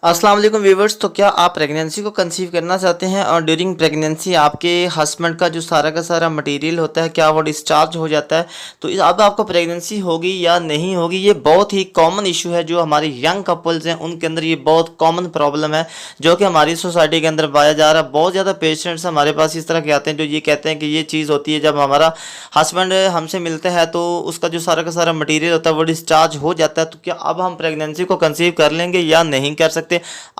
अस्सलाम वालेकुम व्यूवर्स। तो क्या आप प्रेगनेंसी को कंसीव करना चाहते हैं और ड्यूरिंग प्रेगनेंसी आपके हस्बैंड का सारा मटेरियल होता है क्या वो डिस्चार्ज हो जाता है? तो अब आपको प्रेगनेंसी होगी या नहीं होगी, ये बहुत ही कॉमन इशू है जो हमारे यंग कपल्स हैं उनके अंदर ये बहुत कॉमन प्रॉब्लम है जो कि हमारी सोसाइटी के अंदर पाया जा रहा है। बहुत ज़्यादा पेशेंट्स हमारे पास इस तरह के आते हैं जो ये कहते हैं कि ये चीज़ होती है जब हमारा हस्बैंड हमसे मिलता है तो उसका जो सारा मटेरियल होता है वो डिस्चार्ज हो जाता है। तो क्या अब हम प्रेगनेंसी को कंसीव कर लेंगे या नहीं कर सकते?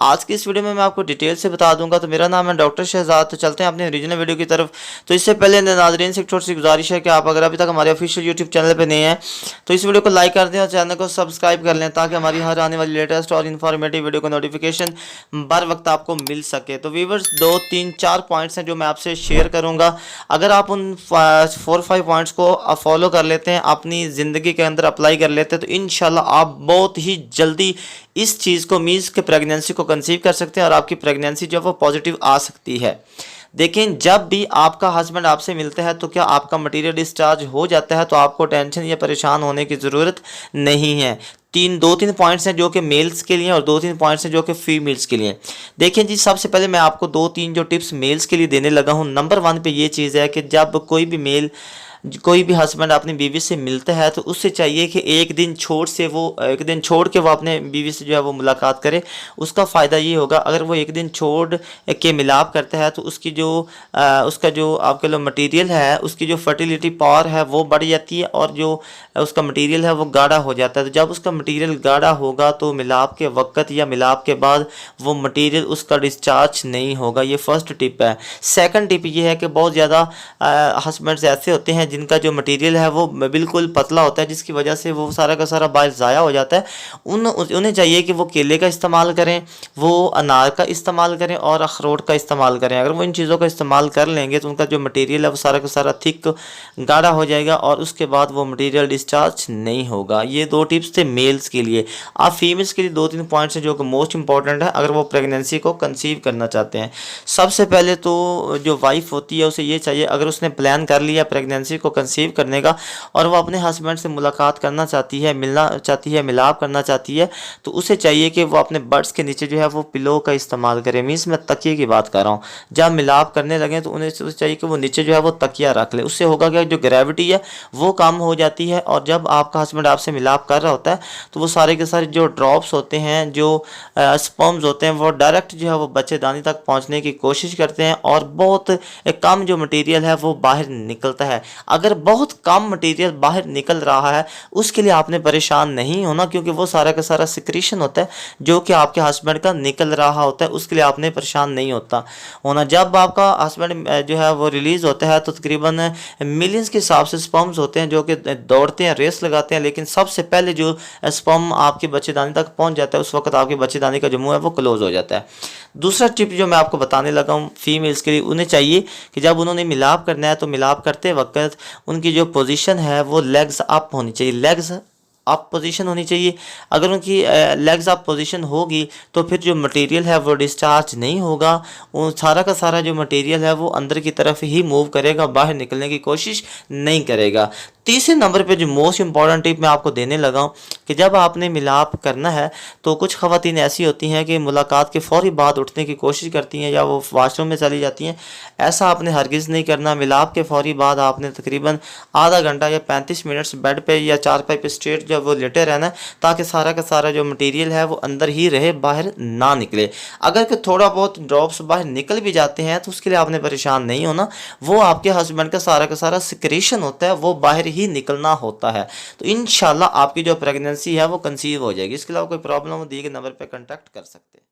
आज की इस वीडियो में मैं आपको डिटेल से बता दूंगा। तो मेरा नाम है डॉक्टर शहजाद। तो चलते हैं अपने ओरिजिनल वीडियो की तरफ। तो इससे पहले नाज़रीन से एक छोटी सी गुजारिश है कि आप अगर अभी तक हमारे ऑफिशियल यूट्यूब चैनल पर नए हैं तो इस वीडियो को लाइक कर दें और चैनल को सब्सक्राइब कर लें ताकि हमारी हर आने वाली लेटेस्ट और इन्फॉर्मेटिव वीडियो का नोटिफिकेशन बर वक्त आपको मिल सके। तो व्यूअर्स 2 3 4 पॉइंट्स हैं जो मैं आपसे शेयर करूंगा। अगर आप उन 4 5 पॉइंट्स को फॉलो कर लेते हैं, अपनी ज़िंदगी के अंदर अप्लाई कर लेते हैं, तो इंशाल्लाह आप बहुत ही जल्दी इस चीज़ को मीन्स के प्रेगनेंसी को कंसीव कर सकते हैं और आपकी प्रेगनेंसी जो है वो पॉजिटिव आ सकती है। देखें, जब भी आपका हस्बैंड आपसे मिलता है तो क्या आपका मटेरियल डिस्चार्ज हो जाता है तो आपको टेंशन या परेशान होने की ज़रूरत नहीं है। 2 3 पॉइंट्स हैं जो कि मेल्स के लिए और 2 3 पॉइंट्स हैं जो कि फीमेल्स के लिए। देखें जी, सबसे पहले मैं आपको 2 3 जो टिप्स मेल्स के लिए देने लगा हूँ। नंबर 1 पे ये चीज़ है कि जब कोई भी हस्बैंड अपनी बीवी से मिलता है तो उससे चाहिए कि एक दिन छोड़ के वो अपने बीवी से जो है वो मुलाकात करे। उसका फ़ायदा ये होगा, अगर वो एक दिन छोड़ के मिलाप करता है तो उसका जो आपके लो मटेरियल है, उसकी जो फर्टिलिटी पावर है वो बढ़ जाती है और जो उसका मटेरियल है वो गाढ़ा हो जाता है। तो जब उसका मटेरियल गाढ़ा होगा तो मिलाप के वक्त या मिलाप के बाद वो मटेरियल उसका डिस्चार्ज नहीं होगा। ये फर्स्ट टिप है। सेकंड टिप ये है कि बहुत ज़्यादा हस्बैंड्स ऐसे होते हैं जिनका जो मटेरियल है वो बिल्कुल पतला होता है जिसकी वजह से वो सारा का सारा बाल ज़ाया हो जाता है। उन्हें चाहिए कि वो केले का इस्तेमाल करें, वो अनार का इस्तेमाल करें और अखरोट का इस्तेमाल करें। अगर वो इन चीज़ों का इस्तेमाल कर लेंगे तो उनका जो मटेरियल है वो सारा का सारा थिक गाढ़ा हो जाएगा और उसके बाद वो मटेरियल डिस्चार्ज नहीं होगा। ये 2 टिप्स थे मेल्स के लिए। आप फीमेल्स के लिए 2 3 पॉइंट्स हैं जो कि मोस्ट इंपॉर्टेंट है अगर वो प्रेगनेंसी को कंसीव करना चाहते हैं। सबसे पहले तो जो वाइफ होती है उसे ये चाहिए, अगर उसने प्लान कर लिया प्रेगनेंसी को कंसीव करने का और वो अपने हस्बैंड से मुलाकात करना चाहती है, मिलना चाहती है, मिलाप करना चाहती है, तो उसे चाहिए कि वो अपने बर्ड्स के नीचे जो है वो पिलो का इस्तेमाल करे। मीन्स मैं तकिए की बात कर रहा हूँ। जब मिलाप करने लगे तो उन्हें चाहिए कि वो नीचे जो है वो तकिया रख ले। उससे होगा कि जो ग्रेविटी है वो कम हो जाती है और जब आपका हस्बैंड आपसे मिलाप कर रहा होता है तो वो सारे के सारे जो ड्रॉप्स होते हैं, जो स्पर्म्स होते हैं, वो डायरेक्ट जो है वो बच्चेदानी तक पहुँचने की कोशिश करते हैं और बहुत कम जो मटीरियल है वो बाहर निकलता है। अगर बहुत कम मटेरियल बाहर निकल रहा है उसके लिए आपने परेशान नहीं होना, क्योंकि वो सारा का सारा सिक्रीशन होता है जो कि आपके हस्बैंड का निकल रहा होता है, उसके लिए आपने परेशान नहीं होना। जब आपका हस्बैंड जो है वो रिलीज़ होता है तो तकरीबन मिलियंस के हिसाब से स्पर्म्स होते हैं जो कि दौड़ते हैं, रेस लगाते हैं, लेकिन सबसे पहले जो स्पर्म आपके बच्चेदानी तक पहुंच जाता है उस वक्त आपके बच्चेदानी का जो मुंह है वो क्लोज हो जाता है। दूसरा टिप जो मैं आपको बताने लगा हूँ फीमेल्स के लिए, उन्हें चाहिए कि जब उन्होंने मिलाप करना है तो मिलाप करते वक्त उनकी जो पोजीशन है वो लेग्स अप होनी चाहिए, लेग्स अप पोजीशन होनी चाहिए। अगर उनकी लेग्स अप पोजीशन होगी तो फिर जो मटेरियल है वो डिस्चार्ज नहीं होगा। वो सारा का सारा जो मटेरियल है वो अंदर की तरफ ही मूव करेगा, बाहर निकलने की कोशिश नहीं करेगा। तीसरे नंबर पे जो मोस्ट इंपॉर्टेंट टिप मैं आपको देने लगा हूँ कि जब आपने मिलाप करना है तो कुछ ख़वातीन ऐसी होती हैं कि मुलाकात के फ़ौरी बाद उठने की कोशिश करती हैं या वो वाशरूम में चली जाती हैं। ऐसा आपने हरगिज़ नहीं करना। मिलाप के फ़ौरी बाद आपने तकरीबन आधा घंटा या 35 मिनट्स बेड पे या चारपाई पे स्ट्रेट जो वो लेटे रहना है ताकि सारा का सारा जो मटेरियल है वो अंदर ही रहे, बाहर ना निकले। अगर कि थोड़ा बहुत ड्रॉप्स बाहर निकल भी जाते हैं तो उसके लिए आपने परेशान नहीं होना। वो आपके हस्बैंड का सारा सिक्रेशन होता है, वो बाहर ही निकलना होता है। तो इंशाल्लाह आपकी जो प्रेगनेंसी है वो कंसीव हो जाएगी। इसके अलावा कोई प्रॉब्लम हो दिए गए नंबर पर कॉन्टैक्ट कर सकते हैं।